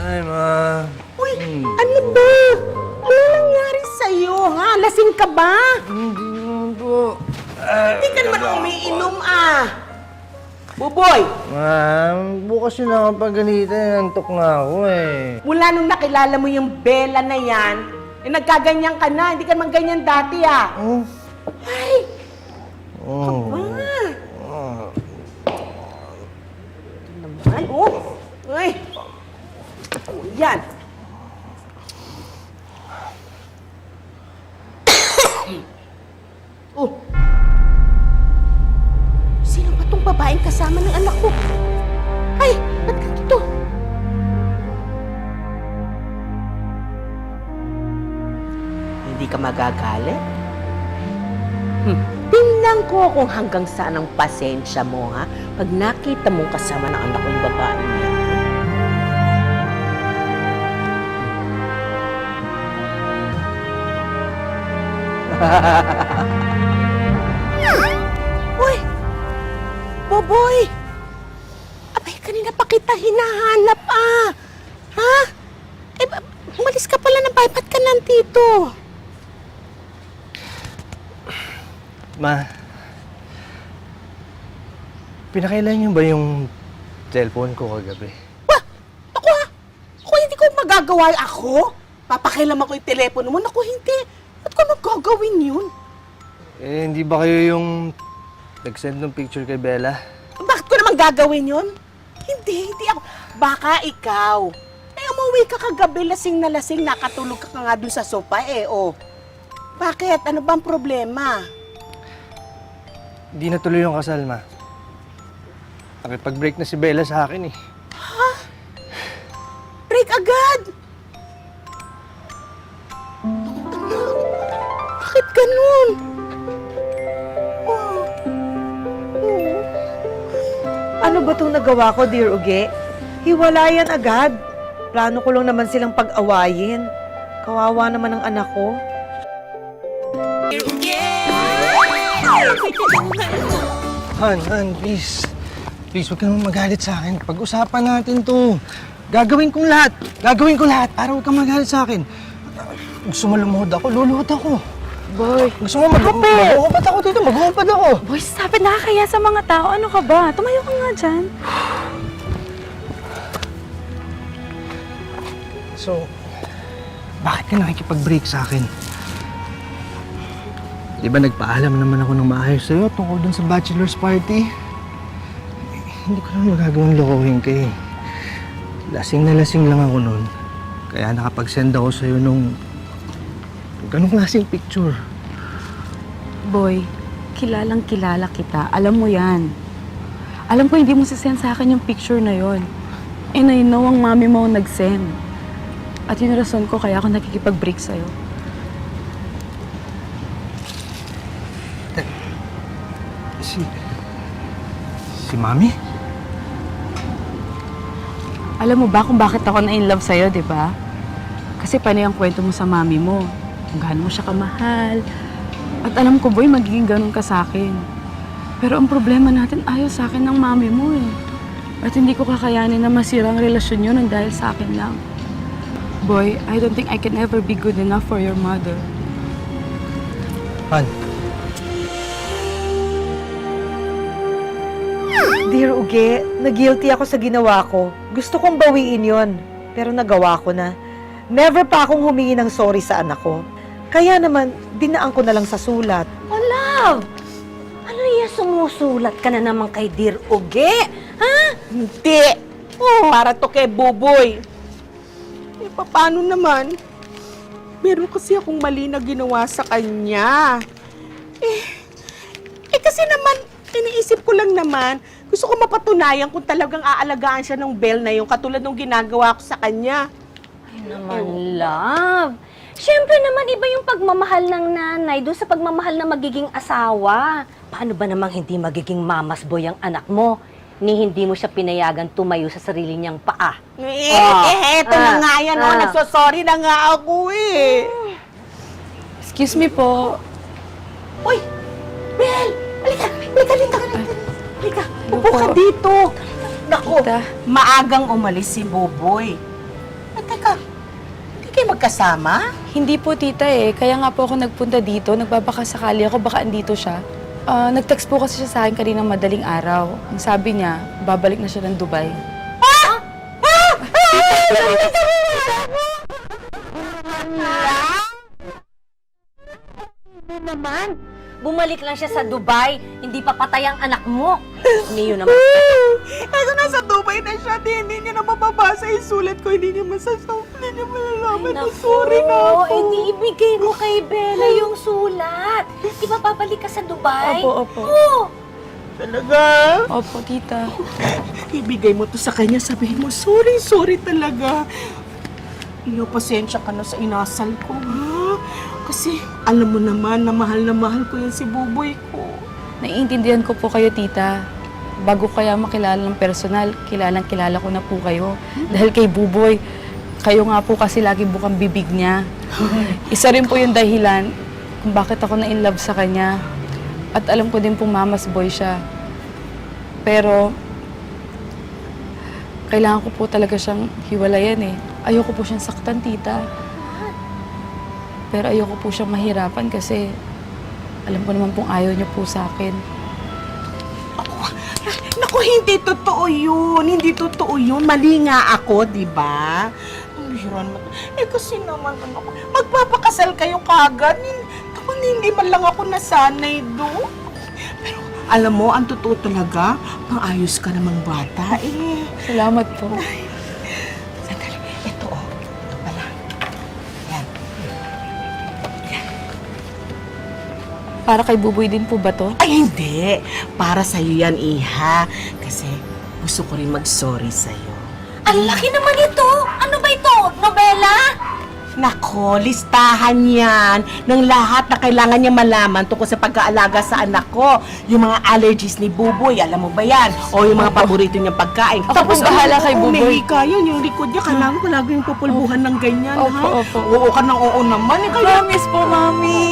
Ay, ma. Uy, ano ba? Ano nangyari sa'yo, ha? Lasing ka ba? Hindi naman po. Hindi ka naman umiinom, ah. Buboy, Ma'am, bukas yun nakapagalitan. Nantok nga ako eh. mula nung nakilala mo yung Bella na yan, eh nagkaganyan ka na. Hindi ka man ganyan dati, ah. Oh. Ay, Oh. ah. Ito naman, oh. Ay. Oh, yan. Oh. Sino ba tong babaeng kasama ng anak ko? Ay, ba't ganito? Hindi ka magagalit? Tingnan ko kung hanggang saan ang pasensya mo, ha? Pag nakita mong kasama ng anak ko yung babae niya. Uy! Boboy! Abay, kanina pa kita hinahanap, ah! Ha? Eh, umalis ka pala ng bahay. Ba't ka nandito? Ma, pinakailan niyo ba yung cellphone ko kagabi? Ba? Ako, ha? Ako, hindi ko magagawa. Ako? Papakilam ako yung telepono mo. Naku, hindi. Ba't ko nagagawin yun? Eh, hindi ba kayo yung nag-send ng picture kay Bella? Bakit ko naman gagawin yun? Hindi ako. Baka ikaw. Eh, umuwi ka kagabi, lasing na lasing, nakatulog ka nga dun sa sopa, eh, oh. Bakit? Ano bang problema? Hindi natuloy yung kasal, ma. Nakipag-break na si Bella sa akin eh. Ha? Break agad? Anak, bakit ganun? Oh. Oh. Ano ba itong nagawa ko, Dear Uge? Hiwalayan agad. Plano ko lang naman silang pag-awayin. Kawawa naman ang anak ko. Han, please. Please, huwag ka naman magalit sa akin. Pag-usapan natin to. Gagawin ko lahat para huwag kang magalit sa akin. Gusto mo lumuhod ako, luluhod ako. Boy, Gusto mo mag-uhubad ako dito, mag-uhubad ako. Boy, stop it. Nakakaya sa mga tao. Ano ka ba? Tumayo ka nga dyan. So, bakit ka nakikipag-break sa akin? Di ba nagpaalam naman ako ng maayos sa'yo tungkol dun sa bachelor's party? Hindi ko naman magagawang lokohin ka eh. Lasing na lasing lang ako nun. Kaya nakapag-send ako sa'yo nung ganong klaseng picture. Boy, kilalang kilala kita. Alam mo yan. Alam ko hindi mo sisend sa akin yung picture na yon. And I know ang mami mo ang nag-send. At yun yung rason ko kaya ako nakikipag-break sa'yo. Si Mami? Alam mo ba kung bakit ako na-in-love sa'yo, di ba? Kasi paano yung kwento mo sa mami mo? Kung gaano mo siya kamahal. At alam ko, boy, magiging ganun ka sa akin. Pero ang problema natin, ayaw sa akin ng mami mo eh. At hindi ko kakayanin na masira ang relasyon nyo nang dahil sa akin lang. Boy, I don't think I can ever be good enough for your mother. Han, Dear Uge, nag-guilty ako sa ginawa ko. Gusto kong bawiin yon, pero nagawa ko na. Never pa akong humingi ng sorry sa anak ko. Kaya naman, dinaan ko na lang sa sulat. Oh, love! Ano yan, sumusulat ka na naman kay Dear Uge? Ha? Hindi. Oh, para to kay Buboy. Eh, paano naman? Meron kasi akong mali na ginawa sa kanya. Kasi naman, iniisip ko lang naman, gusto ko mapatunayan kung talagang aalagaan siya ng Belle na yung katulad ng ginagawa ko sa kanya. Ay naman, love. Siyempre naman, iba yung pagmamahal ng nanay doon sa pagmamahal na magiging asawa. Paano ba namang hindi magiging mamas boy ang anak mo? Ni hindi mo siya pinayagan tumayo sa sarili niyang paa. Eto na nga yan, oh. Nagsosorry na nga ako eh. Excuse me po. Uy! Belle! Halika! Upo ka dito. Naku, Tita. maagang umalis si Boboy. Teka, hindi kayo magkasama? Hindi po, tita eh. Kaya nga po ako nagpunta dito. Nagbabakasakali ako, baka andito siya. Nag-text po kasi siya sa akin kanina madaling araw. Ang sabi niya, babalik na siya ng Dubai. Ano naman? Bumalik lang siya sa Dubai, hindi pa patay ang anak mo. Niyo naman. Eto, nasa Dubai na siya. Hindi niya na mababasa yung sulat ko. Hindi niya hindi niya malalaman. Sorry na ako. Hindi ibigay mo kay Bella yung sulat. Di ba babalik ka sa Dubai? Opo. Oo. Talaga? Opo, tita. Ibigay mo to sa kanya. Sabihin mo, sorry talaga. Iyo, pasensya ka na sa inasal ko, ha? Kasi alam mo naman na mahal ko yan si Buboy ko. Naiintindihan ko po kayo, tita. Bago kaya makilala ng personal, kilala ko na po kayo. Dahil kay Buboy, kayo nga po kasi lagi bukang bibig niya. Isa rin po yung dahilan kung bakit ako na-inlove sa kanya. At alam ko din pong mama's boy siya. Pero, kailangan ko po talaga siyang hiwalayan eh. Ayoko po siyang saktan, tita. Pero ayoko po siyang mahirapan kasi alam ko naman pong ayaw niyo po sa akin. Naku, hindi totoo yun. Hindi totoo yun. Mali nga ako, di ba? Ang bihira naman. Kasi naman, magpapakasal kayo kagad. Hindi man lang ako nasanay doon. Pero, alam mo, ang totoo talaga, maayos ka namang bata eh. Salamat po. Sandali, ito pala. Yan. Para kay Buboy din po ba to? Ay, hindi. Para sa'yo yan, Iha. Kasi gusto ko rin mag-sorry sa'yo. Ang laki naman ito! Ano ba ito? Nobela? Nako, listahan yan ng lahat na kailangan niya malaman tungkol sa pag-aalaga sa anak ko. Yung mga allergies ni Buboy, alam mo ba yan? O yung mga paborito niyang pagkain. Ako pong bahala kay Buboy. Umihika yun, yung likod niya, kailangan ko lagi yung pupulbuhan ng ganyan, ha? Opo. Oo ka ng oo naman. Eh, kaya... Promise po, Mami!